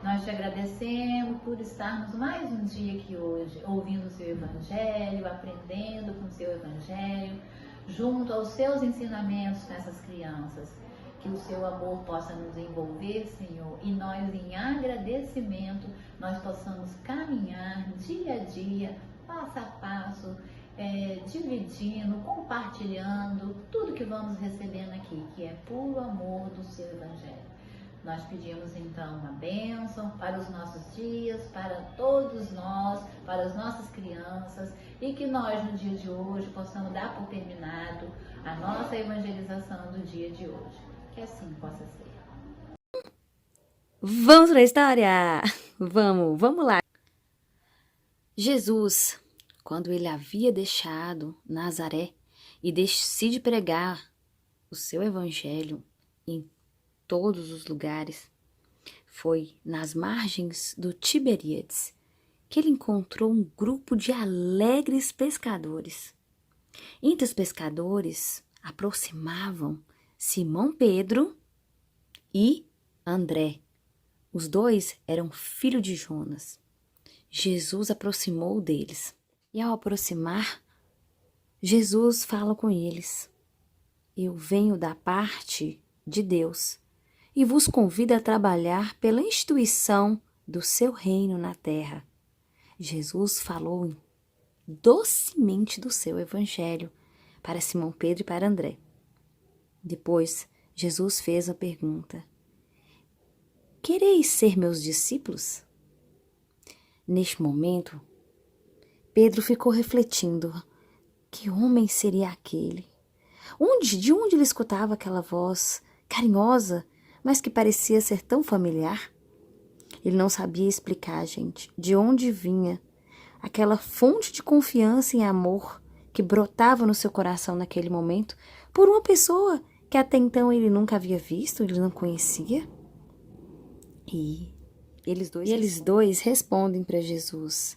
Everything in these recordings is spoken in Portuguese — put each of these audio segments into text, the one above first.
Nós te agradecemos por estarmos mais um dia aqui hoje, ouvindo o seu Evangelho, aprendendo com o seu Evangelho, junto aos seus ensinamentos com essas crianças. Que o seu amor possa nos envolver, Senhor, e nós, em agradecimento, nós possamos caminhar dia a dia, passo a passo, dividindo, compartilhando tudo que vamos recebendo aqui, que é puro amor do seu Evangelho. Nós pedimos então uma bênção para os nossos dias, para todos nós, para as nossas crianças, e que nós no dia de hoje possamos dar por terminado a nossa evangelização do dia de hoje. Que assim possa ser. Vamos para a história? Vamos lá. Jesus, quando ele havia deixado Nazaré e decide pregar o seu evangelho em todos os lugares, foi nas margens do Tiberíades que ele encontrou um grupo de alegres pescadores. Entre os pescadores aproximavam Simão Pedro e André. Os dois eram filhos de Jonas. Jesus aproximou deles e, ao aproximar, Jesus fala com eles: Eu venho da parte de Deus e vos convido a trabalhar pela instituição do seu reino na terra. Jesus falou docemente do seu evangelho para Simão Pedro e para André. Depois, Jesus fez a pergunta: Quereis ser meus discípulos? Neste momento, Pedro ficou refletindo: que homem seria aquele? De onde ele escutava aquela voz carinhosa, mas que parecia ser tão familiar? Ele não sabia explicar, gente, de onde vinha aquela fonte de confiança e amor que brotava no seu coração naquele momento por uma pessoa que até então ele nunca havia visto, ele não conhecia. E eles dois respondem para Jesus: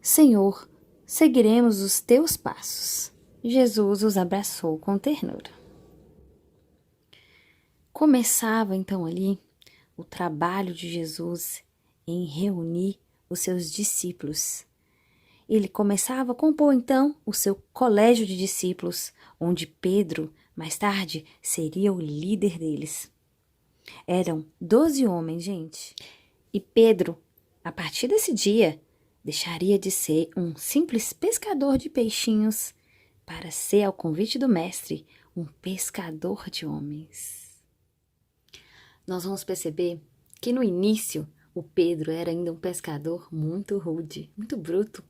Senhor, seguiremos os teus passos. Jesus os abraçou com ternura. Começava então ali o trabalho de Jesus em reunir os seus discípulos. Ele começava a compor então o seu colégio de discípulos, onde Pedro, mais tarde, seria o líder deles. Eram 12 homens, gente. E Pedro, a partir desse dia, deixaria de ser um simples pescador de peixinhos para ser, ao convite do mestre, um pescador de homens. Nós vamos perceber que no início o Pedro era ainda um pescador muito rude, muito bruto.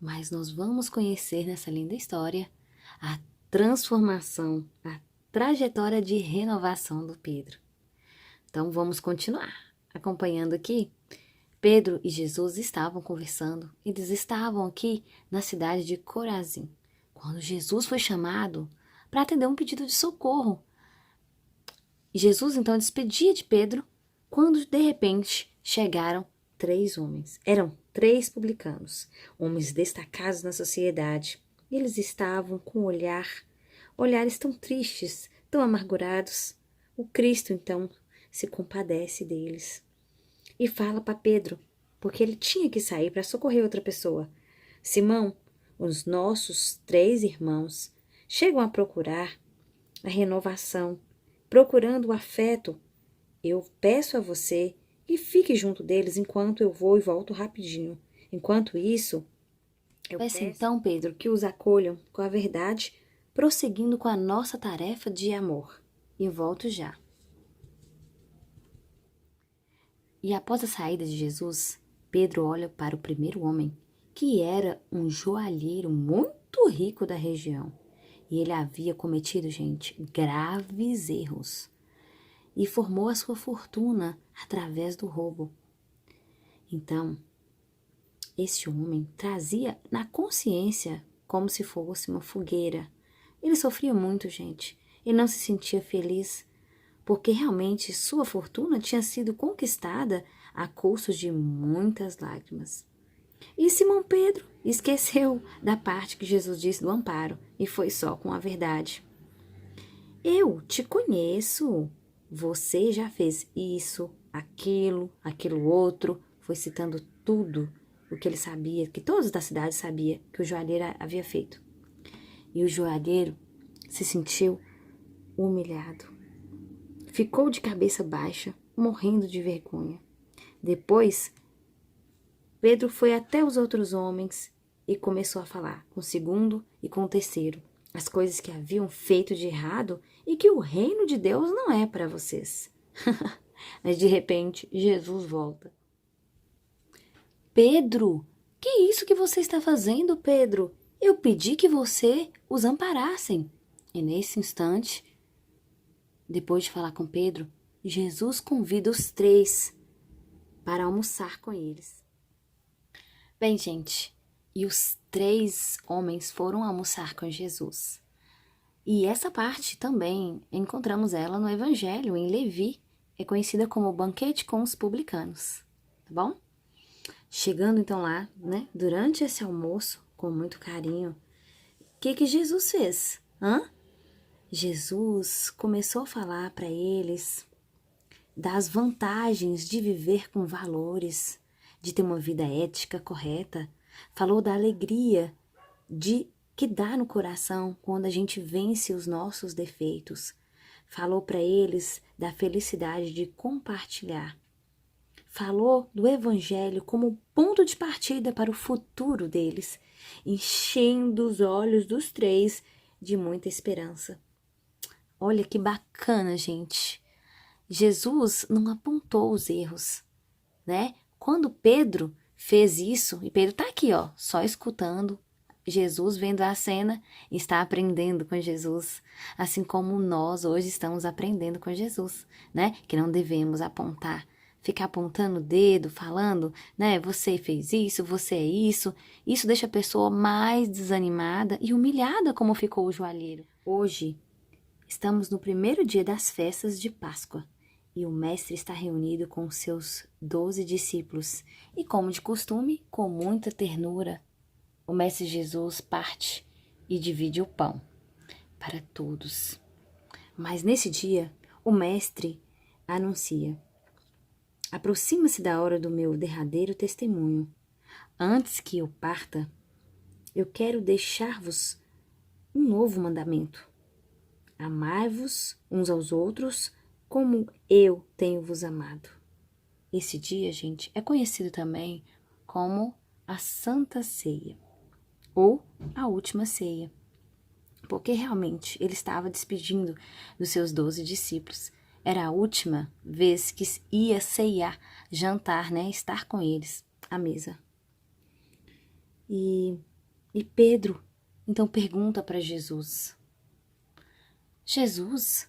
Mas nós vamos conhecer nessa linda história a transformação, a trajetória de renovação do Pedro. Então vamos continuar acompanhando aqui. Pedro e Jesus estavam conversando. Eles estavam aqui na cidade de Corazim, quando Jesus foi chamado para atender um pedido de socorro. E Jesus então despedia de Pedro quando de repente chegaram 3 homens. Eram 3 publicanos, homens destacados na sociedade. Eles estavam com olhares tão tristes, tão amargurados. O Cristo então se compadece deles e fala para Pedro, porque ele tinha que sair para socorrer outra pessoa: Simão, os nossos 3 irmãos chegam a procurar a renovação, procurando o afeto. Eu peço a você que fique junto deles enquanto eu vou e volto rapidinho. Enquanto isso, eu peço então, Pedro, que os acolham com a verdade, prosseguindo com a nossa tarefa de amor. E volto já. E após a saída de Jesus, Pedro olha para o primeiro homem, que era um joalheiro muito rico da região. E ele havia cometido, gente, graves erros. E formou a sua fortuna através do roubo. Então, esse homem trazia na consciência como se fosse uma fogueira. Ele sofria muito, gente. Ele não se sentia feliz, porque realmente sua fortuna tinha sido conquistada a custos de muitas lágrimas. E Simão Pedro esqueceu da parte que Jesus disse do amparo e foi só com a verdade. Eu te conheço. Você já fez isso, aquilo outro, foi citando tudo o que ele sabia, que todos da cidade sabiam que o joalheiro havia feito. E o joalheiro se sentiu humilhado. Ficou de cabeça baixa, morrendo de vergonha. Depois, Pedro foi até os outros homens e começou a falar com o segundo e com o terceiro as coisas que haviam feito de errado e que o reino de Deus não é para vocês. Mas de repente, Jesus volta. Pedro, que é isso que você está fazendo, Pedro? Eu pedi que você os amparassem. E nesse instante, depois de falar com Pedro, Jesus convida os três para almoçar com eles. Bem, gente, e os três homens foram almoçar com Jesus. E essa parte também encontramos ela no Evangelho, em Levi, é conhecida como o banquete com os publicanos, tá bom? Chegando então lá, né, durante esse almoço, com muito carinho, o que Jesus fez? Jesus começou a falar para eles das vantagens de viver com valores, de ter uma vida ética correta. Falou da alegria que dá no coração quando a gente vence os nossos defeitos. Falou para eles da felicidade de compartilhar. Falou do Evangelho como ponto de partida para o futuro deles, enchendo os olhos dos três de muita esperança. Olha que bacana, gente. Jesus não apontou os erros, né? Quando Pedro fez isso, e Pedro está aqui, ó, só escutando Jesus, vendo a cena, está aprendendo com Jesus, assim como nós hoje estamos aprendendo com Jesus, né? Que não devemos apontar, ficar apontando o dedo, falando, né? Você fez isso, você é isso. Isso deixa a pessoa mais desanimada e humilhada, como ficou o joalheiro. Hoje, estamos no primeiro dia das festas de Páscoa e o mestre está reunido com seus 12 discípulos e, como de costume, com muita ternura, o mestre Jesus parte e divide o pão para todos. Mas nesse dia, o mestre anuncia: aproxima-se da hora do meu derradeiro testemunho. Antes que eu parta, eu quero deixar-vos um novo mandamento. Amai-vos uns aos outros como eu tenho vos amado. Esse dia, gente, é conhecido também como a Santa Ceia ou a Última Ceia, porque realmente ele estava despedindo dos seus 12 discípulos. Era a última vez que ia ceiar, jantar, né, estar com eles à mesa. E Pedro então pergunta para Jesus: Jesus,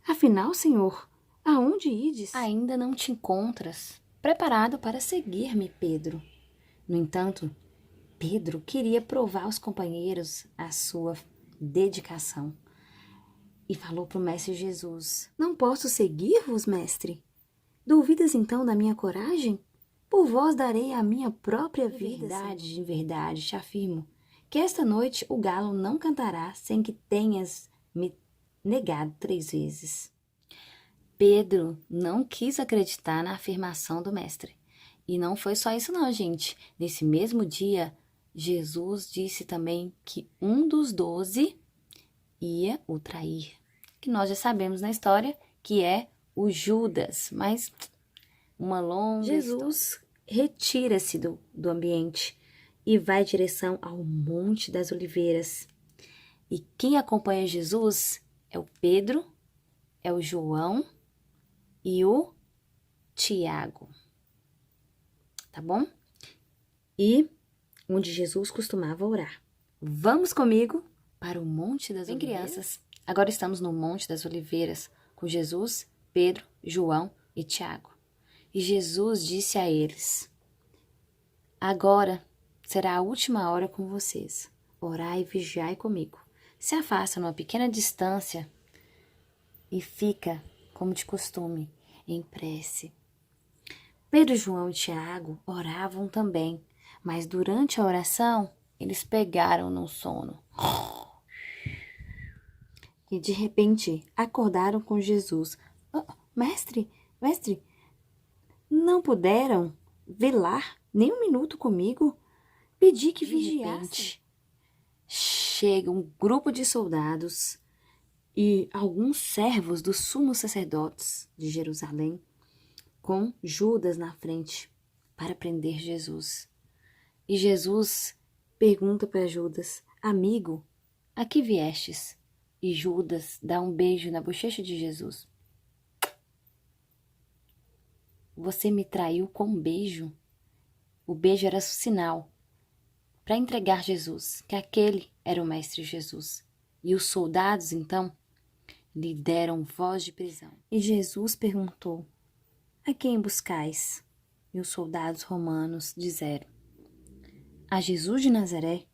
afinal, Senhor, aonde ides? Ainda não te encontras preparado para seguir-me, Pedro. No entanto, Pedro queria provar aos companheiros a sua dedicação e falou para o mestre Jesus: não posso seguir-vos, mestre? Duvidas então da minha coragem? Por vós darei a minha própria vida. De verdade, te afirmo que esta noite o galo não cantará sem que tenhas me negado 3 vezes. Pedro não quis acreditar na afirmação do mestre. E não foi só isso não, gente. Nesse mesmo dia, Jesus disse também que um dos 12 ia o trair. Que nós já sabemos na história que é o Judas. Mas uma longa Jesus retira-se do ambiente e vai em direção ao Monte das Oliveiras. E quem acompanha Jesus é o Pedro, é o João e o Tiago. Tá bom? E onde Jesus costumava orar. Vamos comigo para o Monte das Oliveiras? Bem, crianças, agora estamos no Monte das Oliveiras com Jesus, Pedro, João e Tiago. E Jesus disse a eles: agora será a última hora com vocês. Orai e vigiai comigo. Se afasta numa pequena distância e fica, como de costume, em prece. Pedro, João e Tiago oravam também, mas durante a oração eles pegaram no sono. E de repente acordaram com Jesus. Oh, mestre, não puderam velar nem um minuto comigo? Pedi que De vigiasse. repente, Chega um grupo de soldados e alguns servos dos sumos sacerdotes de Jerusalém, com Judas na frente, para prender Jesus. E Jesus pergunta para Judas: amigo, a que viestes? E Judas dá um beijo na bochecha de Jesus. Você me traiu com um beijo. O beijo era o sinal para entregar Jesus, que aquele era o mestre Jesus. E os soldados, então, lhe deram voz de prisão. E Jesus perguntou: a quem buscais? E os soldados romanos disseram: a Jesus de Nazaré.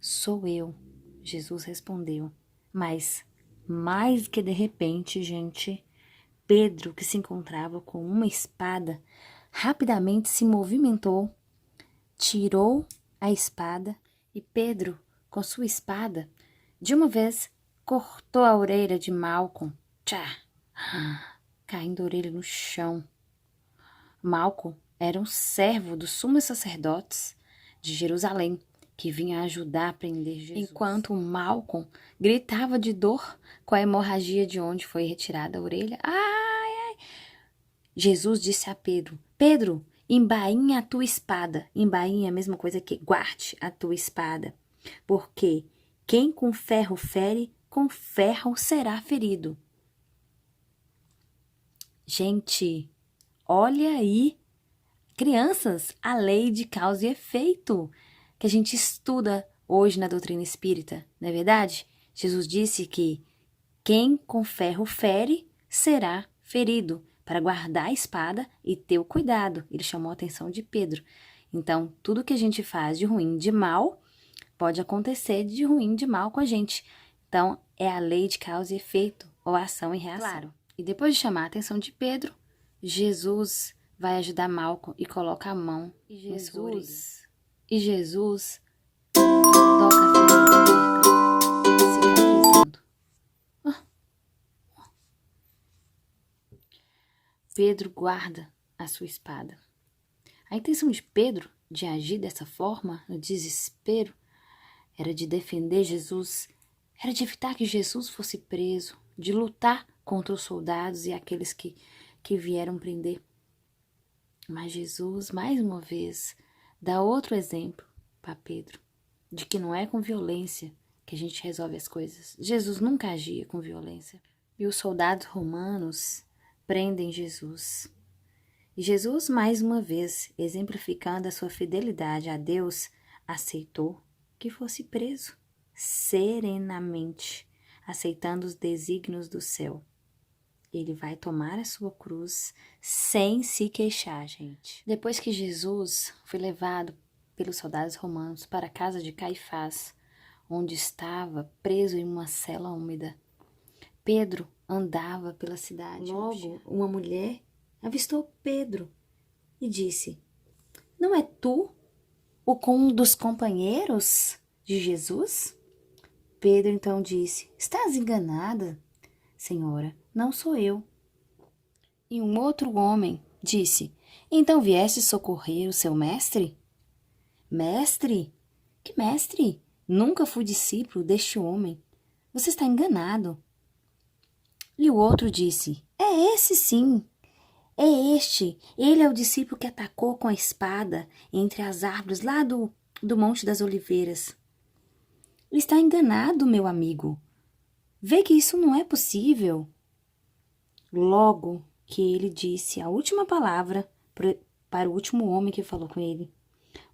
Sou eu, Jesus respondeu. Mas, mais que de repente, gente, Pedro, que se encontrava com uma espada, rapidamente se movimentou, tirou a espada e Pedro, com sua espada, de uma vez cortou a orelha de Malco, tchá, caindo a orelha no chão. Malco era um servo dos sumos sacerdotes de Jerusalém, que vinha ajudar a prender Jesus. Enquanto Malco gritava de dor com a hemorragia de onde foi retirada a orelha. Ai, ai! Jesus disse a Pedro: Pedro, embainha a tua espada. Embainha é a mesma coisa que guarde a tua espada. Porque quem com ferro fere, com ferro será ferido. Gente, olha aí, crianças, a lei de causa e efeito que a gente estuda hoje na doutrina espírita, não é verdade? Jesus disse que quem com ferro fere será ferido, para guardar a espada e ter o cuidado. Ele chamou a atenção de Pedro. Então, tudo que a gente faz de ruim, de mal, pode acontecer de ruim, de mal com a gente. Então, é a lei de causa e efeito, ou ação e reação. Claro. E depois de chamar a atenção de Pedro, Jesus vai ajudar Malco e coloca a mão em sua orelha. E Jesus toca a ferida aberta, cicatrizando. Pedro guarda a sua espada. A intenção de Pedro de agir dessa forma, no desespero, era de defender Jesus, era de evitar que Jesus fosse preso, de lutar contra os soldados e aqueles que vieram prender. Mas Jesus, mais uma vez, dá outro exemplo para Pedro, de que não é com violência que a gente resolve as coisas. Jesus nunca agia com violência. E os soldados romanos prendem Jesus. E Jesus, mais uma vez, exemplificando a sua fidelidade a Deus, aceitou que fosse preso, serenamente, aceitando os desígnios do céu. Ele vai tomar a sua cruz sem se queixar, gente. Depois que Jesus foi levado pelos soldados romanos para a casa de Caifás, onde estava preso em uma cela úmida, Pedro andava pela cidade. Logo, uma mulher avistou Pedro e disse: não é tu um dos companheiros de Jesus? Pedro então disse: estás enganada, Senhora, não sou eu. E um outro homem disse: então vieste socorrer o seu mestre? Mestre? Que mestre? Nunca fui discípulo deste homem. Você está enganado. E o outro disse: é esse sim. É este. Ele é o discípulo que atacou com a espada entre as árvores lá do Monte das Oliveiras. Está enganado, meu amigo. Vê que isso não é possível. Logo que ele disse a última palavra para o último homem que falou com ele,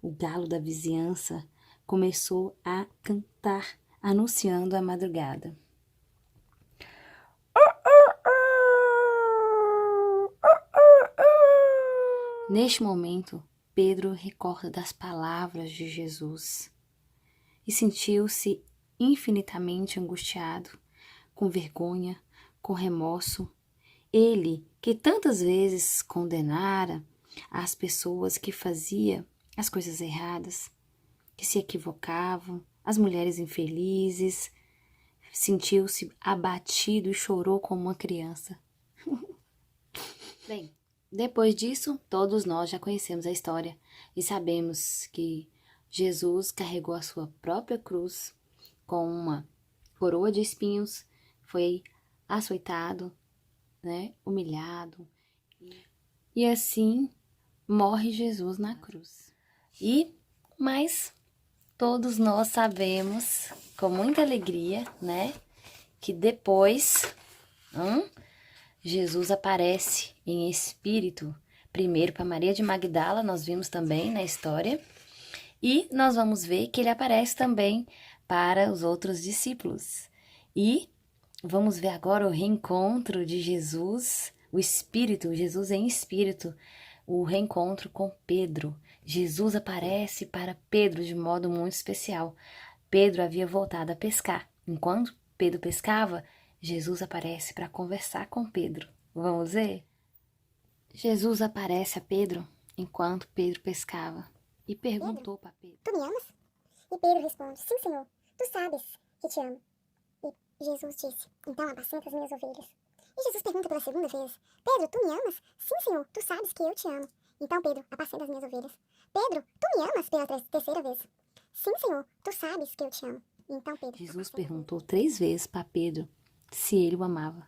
o galo da vizinhança começou a cantar, anunciando a madrugada. Neste momento, Pedro recorda das palavras de Jesus e sentiu-se infinitamente angustiado, com vergonha, com remorso. Ele, que tantas vezes condenara as pessoas que faziam as coisas erradas, que se equivocavam, as mulheres infelizes, sentiu-se abatido e chorou como uma criança. Bem, Depois disso, todos nós já conhecemos a história e sabemos que Jesus carregou a sua própria cruz com uma coroa de espinhos, foi açoitado, né, humilhado, e assim morre Jesus na cruz. Mas todos nós sabemos, com muita alegria, né, que depois Jesus aparece em espírito, primeiro para Maria de Magdala, nós vimos também na história, e nós vamos ver que ele aparece também para os outros discípulos. E vamos ver agora o reencontro de Jesus, o Espírito, Jesus em espírito, o reencontro com Pedro. Jesus aparece para Pedro de modo muito especial. Pedro havia voltado a pescar. Enquanto Pedro pescava, Jesus aparece para conversar com Pedro. Vamos ver? Jesus aparece a Pedro enquanto Pedro pescava e perguntou para Pedro: Tu me amas? E Pedro responde: Sim, Senhor, tu sabes que te amo. E Jesus disse: Então apacenta as minhas ovelhas. E Jesus pergunta pela segunda vez: Pedro, tu me amas? Sim, Senhor, tu sabes que eu te amo. Então Pedro apacenta as minhas ovelhas. Pedro, tu me amas pela terceira vez? Sim, Senhor, tu sabes que eu te amo. Então Pedro Jesus perguntou 3 vezes para Pedro se ele o amava.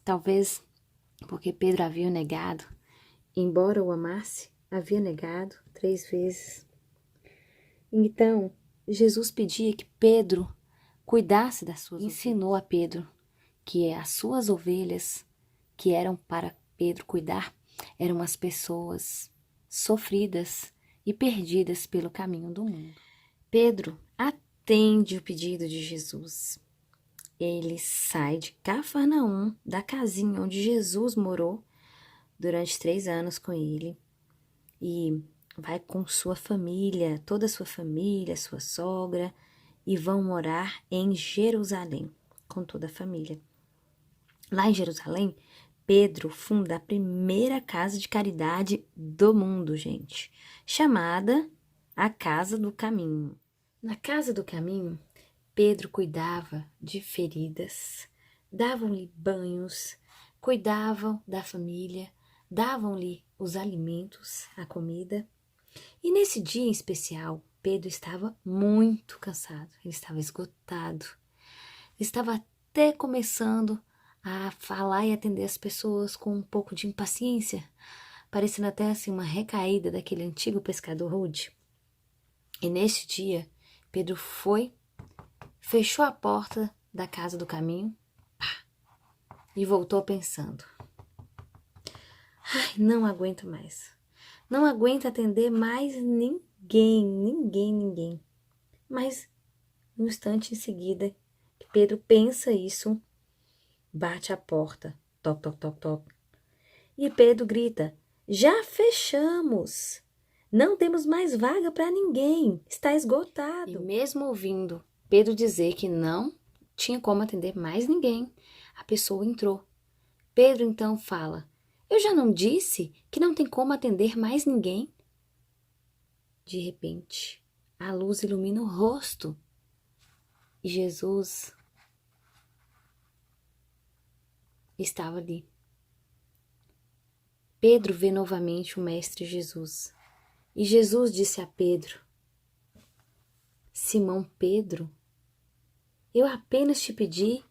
Talvez porque Pedro havia negado, embora o amasse, havia negado 3 vezes. Então, Jesus pedia que Pedro cuidasse das suas ovelhas. Ensinou a Pedro que as suas ovelhas, que eram para Pedro cuidar, eram as pessoas sofridas e perdidas pelo caminho do mundo. Pedro atende o pedido de Jesus. Ele sai de Cafarnaum, da casinha onde Jesus morou durante 3 anos com ele, e vai com sua família, toda a sua família, sua sogra, e vão morar em Jerusalém, com toda a família. Lá em Jerusalém, Pedro funda a primeira casa de caridade do mundo, gente, chamada a Casa do Caminho. Na Casa do Caminho, Pedro cuidava de feridas, davam-lhe banhos, cuidavam da família, davam-lhe os alimentos, a comida. E nesse dia em especial, Pedro estava muito cansado, ele estava esgotado, estava até começando a falar e atender as pessoas com um pouco de impaciência, parecendo até assim uma recaída daquele antigo pescador rude. E neste dia, Pedro fechou a porta da Casa do Caminho, e voltou pensando: ai, não aguento mais. Não aguento atender mais ninguém. Mas, no instante em seguida, que Pedro pensa isso, bate a porta, toc, toc, toc, toc. E Pedro grita: já fechamos! Não temos mais vaga para ninguém, está esgotado. E mesmo ouvindo Pedro dizer que não tinha como atender mais ninguém, a pessoa entrou. Pedro então fala: eu já não disse que não tem como atender mais ninguém? De repente, a luz ilumina o rosto e Jesus estava ali. Pedro vê novamente o Mestre Jesus. E Jesus disse a Pedro: Simão Pedro, eu apenas te pedi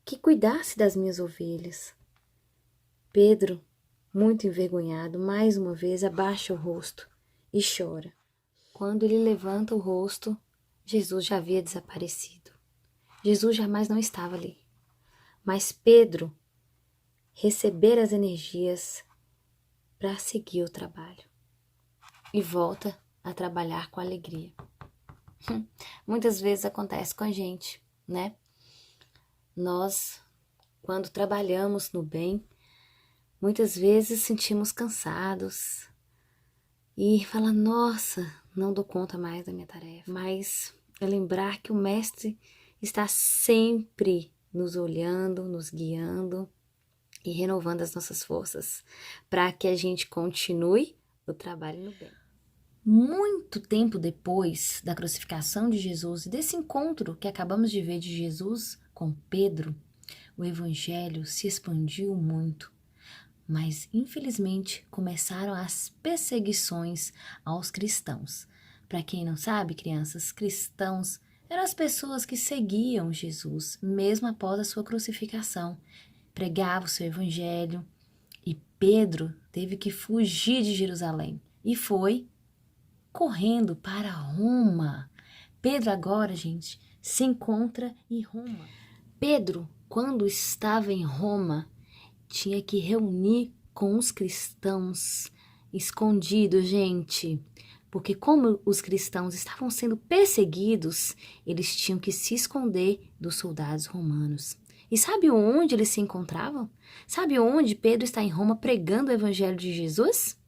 que cuidasse das minhas ovelhas. Pedro, muito envergonhado, mais uma vez abaixa o rosto e chora. Quando ele levanta o rosto, Jesus já havia desaparecido. Jesus jamais não estava ali. Mas Pedro recebera as energias para seguir o trabalho e volta a trabalhar com alegria. Muitas vezes acontece com a gente, né? Nós, quando trabalhamos no bem, muitas vezes sentimos cansados e fala: nossa, não dou conta mais da minha tarefa. Mas é lembrar que o Mestre está sempre nos olhando, nos guiando e renovando as nossas forças para que a gente continue o trabalho no bem. Muito tempo depois da crucificação de Jesus e desse encontro que acabamos de ver de Jesus com Pedro, o evangelho se expandiu muito. Mas, infelizmente, começaram as perseguições aos cristãos. Para quem não sabe, crianças, cristãos eram as pessoas que seguiam Jesus, mesmo após a sua crucificação. Pregavam o seu evangelho. E Pedro teve que fugir de Jerusalém e foi correndo para Roma. Pedro agora, gente, se encontra em Roma. Pedro, quando estava em Roma, tinha que reunir com os cristãos escondidos, gente. Porque como os cristãos estavam sendo perseguidos, eles tinham que se esconder dos soldados romanos. E sabe onde eles se encontravam? Sabe onde Pedro está em Roma pregando o evangelho de Jesus?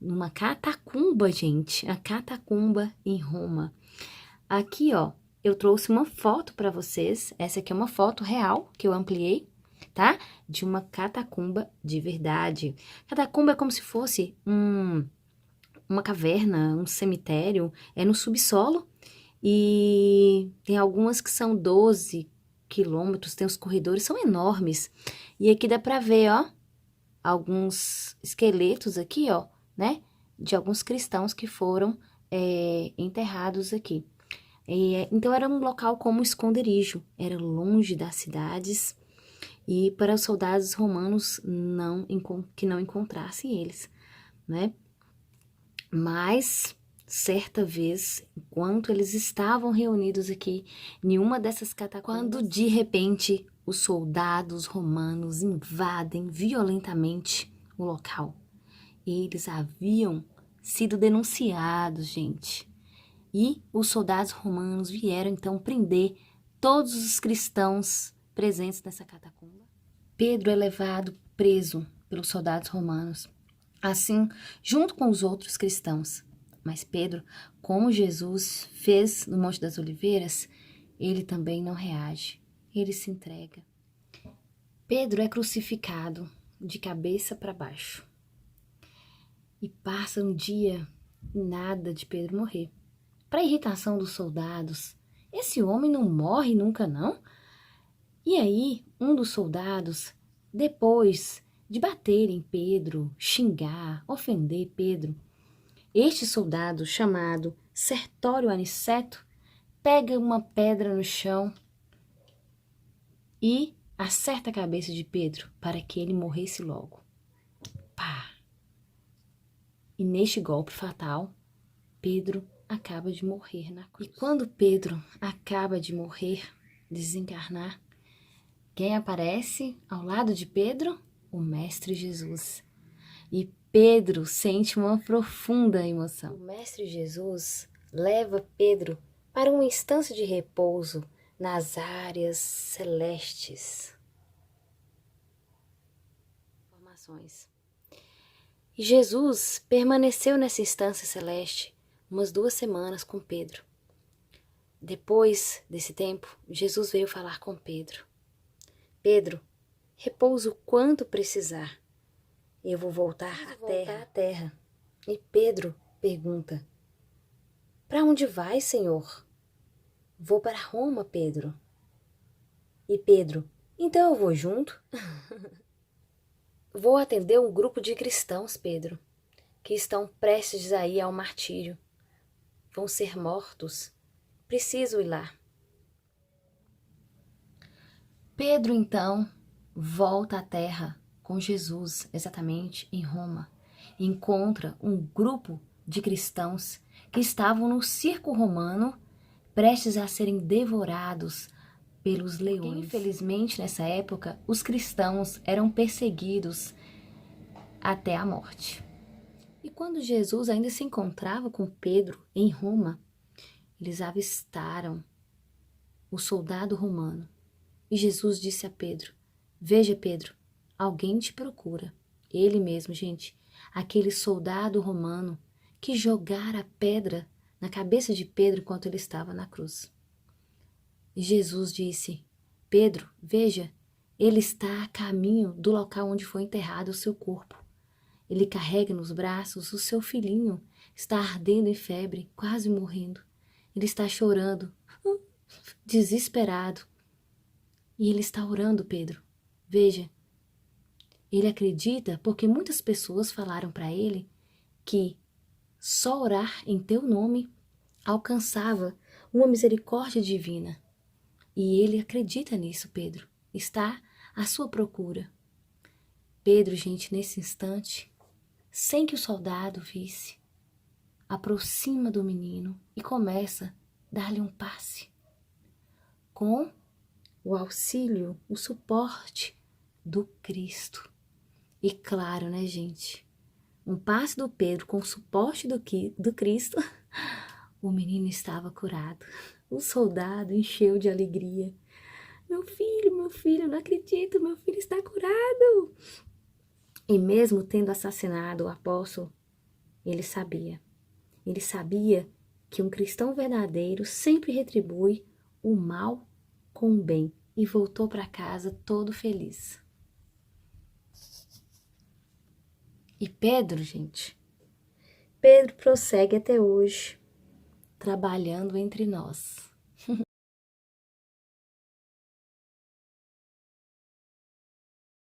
Numa catacumba, gente. A catacumba em Roma. Aqui, ó, eu trouxe uma foto para vocês. Essa aqui é uma foto real que eu ampliei, tá? De uma catacumba de verdade. Catacumba é como se fosse uma caverna, um cemitério. É no subsolo. E tem algumas que são 12 quilômetros, tem os corredores, são enormes. E aqui dá pra ver, ó, alguns esqueletos aqui, ó, né? De alguns cristãos que foram enterrados aqui. Então era um local como esconderijo, era longe das cidades e para os soldados romanos que não encontrassem eles, né? Mas certa vez, enquanto eles estavam reunidos aqui em uma dessas catacumbas, quando de repente os soldados romanos invadem violentamente o local. Eles haviam sido denunciados, gente. E os soldados romanos vieram então prender todos os cristãos presentes nessa catacumba. Pedro é levado preso pelos soldados romanos, assim, junto com os outros cristãos. Mas Pedro, como Jesus fez no Monte das Oliveiras, ele também não reage, ele se entrega. Pedro é crucificado de cabeça para baixo. E passa um dia e nada de Pedro morrer. Para irritação dos soldados, esse homem não morre nunca não? E aí, um dos soldados, depois de bater em Pedro, xingar, ofender Pedro, este soldado, chamado Sertório Aniceto, pega uma pedra no chão e acerta a cabeça de Pedro para que ele morresse logo. Pá! E neste golpe fatal, Pedro acaba de morrer na cruz. E quando Pedro acaba de morrer, desencarnar, quem aparece ao lado de Pedro? O Mestre Jesus. E Pedro sente uma profunda emoção. O Mestre Jesus leva Pedro para uma instância de repouso nas áreas celestes. Informações. E Jesus permaneceu nessa instância celeste umas 2 semanas com Pedro. Depois desse tempo, Jesus veio falar com Pedro. Pedro, repousa o quanto precisar. Eu vou voltar à terra. E Pedro pergunta, para onde vai, Senhor? Vou para Roma, Pedro. E Pedro, então eu vou junto? Vou atender um grupo de cristãos, Pedro, que estão prestes a ir ao martírio. Vão ser mortos. Preciso ir lá. Pedro, então, volta à terra com Jesus, exatamente em Roma. Encontra um grupo de cristãos que estavam no circo romano, prestes a serem devorados pelos leões. Porque, infelizmente, nessa época, os cristãos eram perseguidos até a morte. E quando Jesus ainda se encontrava com Pedro em Roma, eles avistaram o soldado romano. E Jesus disse a Pedro, veja Pedro, alguém te procura. Ele mesmo, gente, aquele soldado romano que jogara a pedra na cabeça de Pedro enquanto ele estava na cruz. E Jesus disse, Pedro, veja, ele está a caminho do local onde foi enterrado o seu corpo. Ele carrega nos braços o seu filhinho, está ardendo em febre, quase morrendo. Ele está chorando, desesperado. E ele está orando, Pedro. Veja, Ele acredita porque muitas pessoas falaram para ele que só orar em teu nome alcançava uma misericórdia divina. E ele acredita nisso, Pedro. Está à sua procura. Pedro, gente, nesse instante, sem que o soldado visse, aproxima do menino e começa a dar-lhe um passe. Com o auxílio, o suporte do Cristo. E claro, né, gente? Um passe do Pedro com o suporte do Cristo, o menino estava curado. O soldado encheu de alegria. Meu filho, não acredito, meu filho está curado. E mesmo tendo assassinado o apóstolo, ele sabia que um cristão verdadeiro sempre retribui o mal com o bem e voltou para casa todo feliz. E Pedro, gente, Pedro prossegue até hoje, trabalhando entre nós.